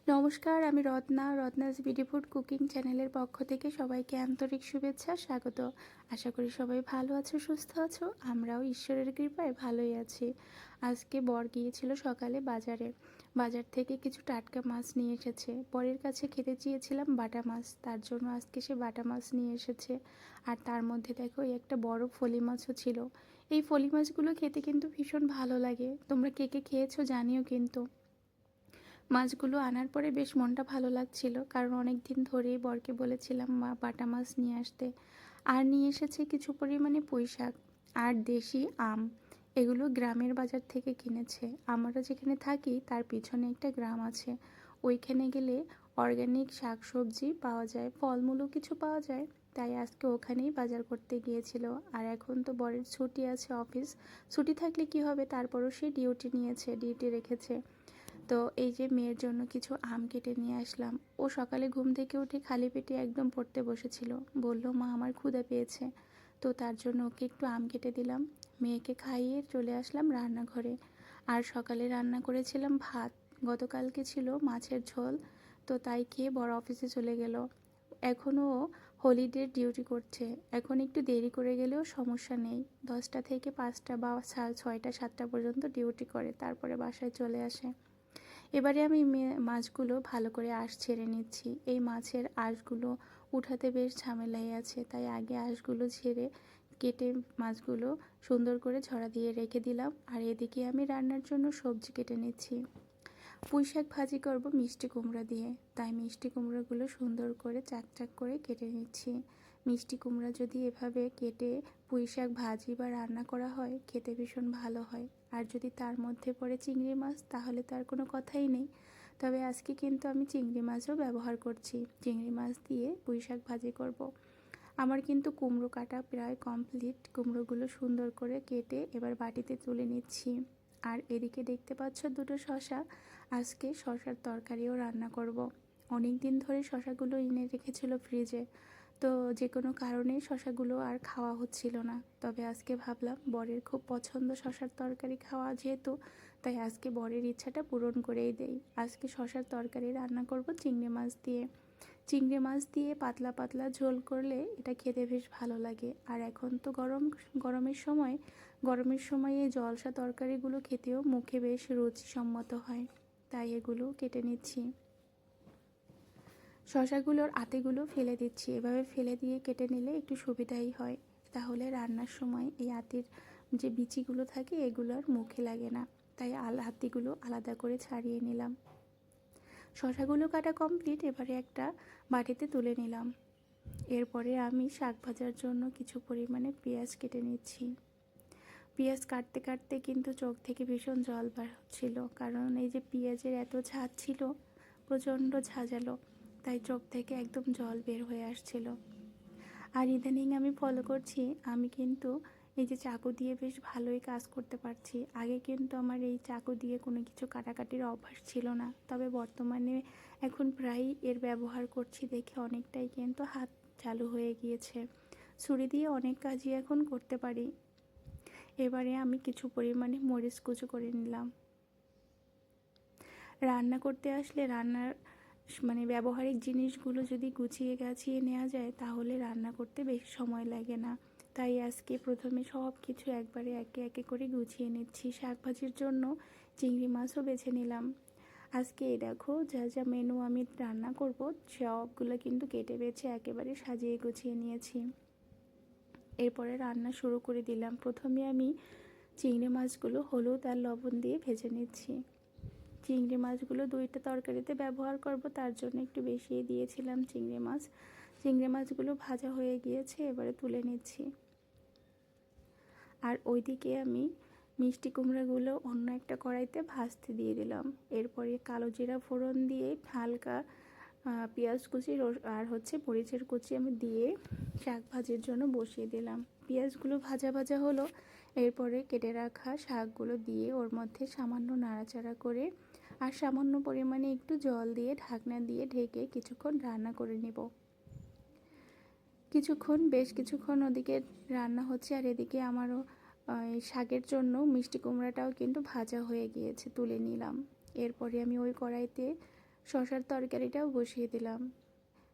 নমস্কার, আমি Ratna's BD food cooking চ্যানেলের পক্ষ থেকে সবাইকে আন্তরিক শুভেচ্ছা স্বাগত। আশা করি সবাই ভালো আছো, সুস্থ আছো। আমরাও ঈশ্বরের কৃপায় ভালোই আছি। আজকে বর গিয়েছিল সকালে বাজার থেকে কিছু টাটকা মাছ নিয়ে এসেছে। বরের কাছে খেতে চেয়েছিলাম বাটা মাছ, তার জন্য আজকে সে বাটা মাছ নিয়ে এসেছে। আর তার মধ্যে দেখো এই একটা বড় ফলি মাছও ছিল। এই ফলি মাছগুলো খেতে কিন্তু ভীষণ ভালো লাগে। তোমরা কে কে খেয়েছো জানিও কিন্তু। মাছগুলো আনার পরে বেশ মনটা ভালো লাগছিল, কারণ অনেক দিন ধরেই বরকে বলেছিলাম মা বাটা মাছ নিয়ে আসতে। আর নিয়ে এসেছে কিছু পরিমাণে পুঁই শাক আর দেশি আম। এগুলো গ্রামের বাজার থেকে কিনেছে। আমরা যেখানে থাকি তার পিছনে একটা গ্রাম আছে, ওইখানে গেলে অর্গ্যানিক শাক সবজি পাওয়া যায়, ফলমূলও কিছু পাওয়া যায়। তাই আজকে ওখানেই বাজার করতে গিয়েছিল। আর এখন তো বরের ছুটি আছে, অফিস ছুটি থাকলে কি হবে, তারপরও সে ডিউটি রেখেছে। তো এই যে মেয়ের জন্য কিছু আম কেটে নিয়ে আসলাম। ও সকালে ঘুম থেকে উঠে খালি পেটে একদম পড়তে বসেছিল, বলল মা আমার ক্ষুধা পেয়েছে। তো তার জন্য ওকে একটু আম কেটে দিলাম, মেয়েকে খাইয়ে চলে আসলাম রান্নাঘরে। আর সকালে রান্না করেছিলাম ভাত, গতকালকে ছিল মাছের ঝোল। তো তাই খেয়ে বড় অফিসে চলে গেল। এখনও হলিডে ডিউটি করছে। এখন একটু দেরি করে গেলেও সমস্যা নেই, 10টা থেকে 5টা বা 6টা 7টা পর্যন্ত ডিউটি করে, তারপরে বাসায় চলে আসে। এবারে আমি মাছগুলো ভালো করে আঁশ ছেড়ে নিচ্ছি। এই মাছের আঁশগুলো উঠাতে বেশ ঝামেলাই আছে, তাই আগে আঁশগুলো ঝেড়ে কেটে মাছগুলো সুন্দর করে ঝরা দিয়ে রেখে দিলাম। আর এদিকে আমি রান্নার জন্য সবজি কেটে নিচ্ছি। পুঁই শাক ভাজি করব মিষ্টি কুমড়া দিয়ে, তাই মিষ্টি কুমড়াগুলো সুন্দর করে চাক চাক করে কেটে নিচ্ছি। মিষ্টি কুমড়া যদি এভাবে কেটে পুঁই শাক ভাজি বা রান্না করা হয়, খেতে ভীষণ ভালো হয়। আর যদি তার মধ্যে পড়ে চিংড়ি মাছ, তাহলে তো আর কোনো কথাই নেই। তবে আজকে কিন্তু আমি চিংড়ি মাছও ব্যবহার করছি। চিংড়ি মাছ দিয়ে পুঁই শাক ভাজি করব। আমার কিন্তু কুমড়ো কাটা প্রায় কমপ্লিট। কুমড়োগুলো সুন্দর করে কেটে এবার বাটিতে তুলে নিচ্ছি। আর এদিকে দেখতে পাচ্ছ দুটো শসা, আজকে শসার তরকারিও রান্না করব। অনেক দিন ধরে শসাগুলো এনে রেখেছিল ফ্রিজে, তো যে কোনো কারণে শসাগুলো আর খাওয়া হচ্ছিল না। তবে আজকে ভাবলাম বরের খুব পছন্দ শসার তরকারি খাওয়া যেহেতু, তাই আজকে বরের ইচ্ছাটা পূরণ করেই দেই। আজকে শসার তরকারি রান্না করব চিংড়ি মাছ দিয়ে। চিংড়ি মাছ দিয়ে পাতলা পাতলা ঝোল করলে এটা খেতে বেশ ভালো লাগে। আর এখন তো গরমের সময় এই জলসা তরকারিগুলো খেতেও মুখে বেশ রুচিসম্মত হয়, তাই এগুলো কেটে নিচ্ছি। শসাগুলোর আতিগুলো ফেলে দিচ্ছি। এভাবে ফেলে দিয়ে কেটে নিলে একটু সুবিধাই হয়, তাহলে রান্নার সময় এই আতির যে বিচিগুলো থাকে এগুলো আর মুখে লাগে না। তাই আতিগুলো আলাদা করে ছাড়িয়ে নিলাম। শসাগুলো কাটা কমপ্লিট, এবারে একটা বাটিতে তুলে নিলাম। এরপরে আমি শাক ভাজার জন্য কিছু পরিমাণে পেঁয়াজ কেটে নিচ্ছি। পেঁয়াজ কাটতে কাটতে কিন্তু চোখ থেকে ভীষণ জল বার হচ্ছিল, কারণ এই যে পেঁয়াজের এত ঝাঁজ ছিল, প্রচণ্ড ঝাঁঝালো, তাই চোখ থেকে একদম জল বের হয়ে আসছিল। আর ইদানিং আমি ফলো করছি, আমি কিন্তু এই যে চাকু দিয়ে বেশ ভালোই কাজ করতে পারছি। আগে কিন্তু আমার এই চাকু দিয়ে কোনো কিছু কাটাকাটির অভ্যাস ছিল না, তবে বর্তমানে এখন প্রায়ই এর ব্যবহার করছি দেখে অনেকটাই কিন্তু হাত চালু হয়ে গিয়েছে। ছুরি দিয়ে অনেক কাজই এখন করতে পারি। এবারে আমি কিছু পরিমাণে মরিচ কুচো করে নিলাম। রান্না করতে আসলে রান্নার ব্যবহারিক জিনিসগুলো যদি গুছিয়ে গাছিয়ে নেওয়া যায়, তাহলে রান্না করতে বেশি সময় লাগে না। তাই আজকে প্রথমে সব কিছু একবারে একে একে করে গুছিয়ে নিচ্ছি। শাক ভাজির জন্য চিংড়ি মাছও বেছে নিলাম। আজকে এই দেখো যা যা মেনু আমি রান্না করব, সবগুলো কিন্তু কেটে বেছে একেবারে সাজিয়ে গুছিয়ে নিয়েছি। এরপরে রান্না শুরু করে দিলাম। প্রথমে আমি চিংড়ি মাছগুলো হলুদ আর লবণ দিয়ে ভেজে নিচ্ছি। চিংড়ি মাছগুলো 2টা তরকারিতে ব্যবহার করব, তার জন্য একটু বেশিই দিয়েছিলাম চিংড়ি মাছ। চিংড়ি মাছগুলো ভাজা হয়ে গিয়েছে, এবারে তুলে নিচ্ছি। আর ওইদিকে আমি মিষ্টি কুমড়াগুলো অন্য একটা কড়াইতে ভাজতে দিয়ে দিলাম। এরপরে কালো জিরা ফোড়ন দিয়ে হালকা পেঁয়াজ কুচি আর মরিচের কুচি আমি দিয়ে শাক ভাজির জন্য বসিয়ে দিলাম। পেঁয়াজগুলো ভাজা ভাজা হলো, এরপরে কেটে রাখা শাকগুলো দিয়ে ওর মধ্যে সামান্য নাড়াচাড়া করে আর সামান্য পরিমাণে একটু জল দিয়ে ঢাকনা দিয়ে ঢেকে কিছুক্ষণ রান্না করে নেব। বেশ কিছুক্ষণ ওদিকে রান্না হচ্ছে, আর এদিকে আমারও এই শাকের জন্য মিষ্টি কুমড়াটাও কিন্তু ভাজা হয়ে গিয়েছে, তুলে নিলাম। এরপরে আমি ওই কড়াইতে শসার তরকারিটাও বসিয়ে দিলাম।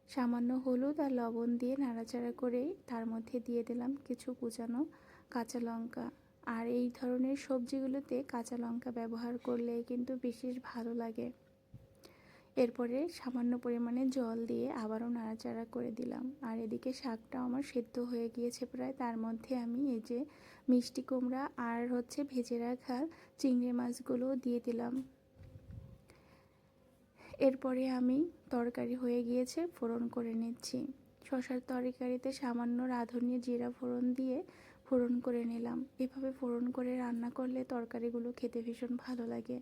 সামান্য হলুদ আর লবণ দিয়ে নাড়াচাড়া করে তার মধ্যে দিয়ে দিলাম কিছু কুচানো কাঁচা লঙ্কা। আর এই ধরনের সবজিগুলোতে কাঁচা লঙ্কা ব্যবহার করলে কিন্তু বিশেষ ভালো লাগে। এরপরে সামান্য পরিমাণে জল দিয়ে আবারও নাড়াচাড়া করে দিলাম। আর এদিকে শাকটাও আমার সেদ্ধ হয়ে গিয়েছে প্রায়। তার মধ্যে আমি এই যে মিষ্টি কুমড়া আর ভেজে রাখা চিংড়ি মাছগুলো দিয়ে দিলাম। এরপরে আমি তরকারি হয়ে গিয়েছে ফোড়ন করে নিচ্ছি। শসার তরকারিতে সামান্য রাঁধুনি জিরা ফোড়ন দিয়ে ফোড়ন করে নিলাম। এভাবে ফোড়ন করে রান্না করলে তরকারিগুলো খেতে ভীষণ ভালো লাগে।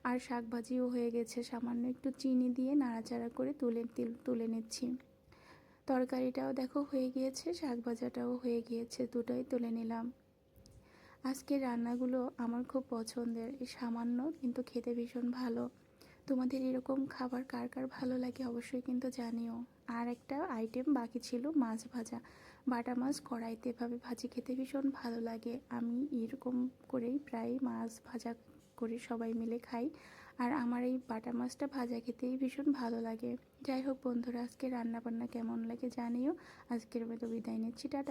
আর শাক ভাজিও হয়ে গেছে, সামান্য একটু চিনি দিয়ে নাড়াচাড়া করে তুলে নিচ্ছি। তরকারিটাও দেখো হয়ে গিয়েছে, শাক ভাজাটাও হয়ে গিয়েছে, দুটোই তুলে নিলাম। আজকের রান্নাগুলো আমার খুব পছন্দের, এই সামান্য কিন্তু খেতে ভীষণ ভালো। তোমাদের এরকম খাবার কার কার ভালো লাগে অবশ্যই কিন্তু জানিও। আর একটা আইটেম বাকি ছিল, মাছ ভাজা। বাটা মাছ কড়াইতে এভাবে ভাজি খেতে ভীষণ ভালো লাগে। আমি এরকম করেই প্রায় মাছ ভাজা করে সবাই মিলে খাই। আর আমার এই বাটা মাছটা ভাজা খেতেই ভীষণ ভালো লাগে। যাই হোক বন্ধুরা, আজকে রান্নাবান্না কেমন লাগে জানিও। আজকের মতো বিদায় নিচ্ছি, টাটা।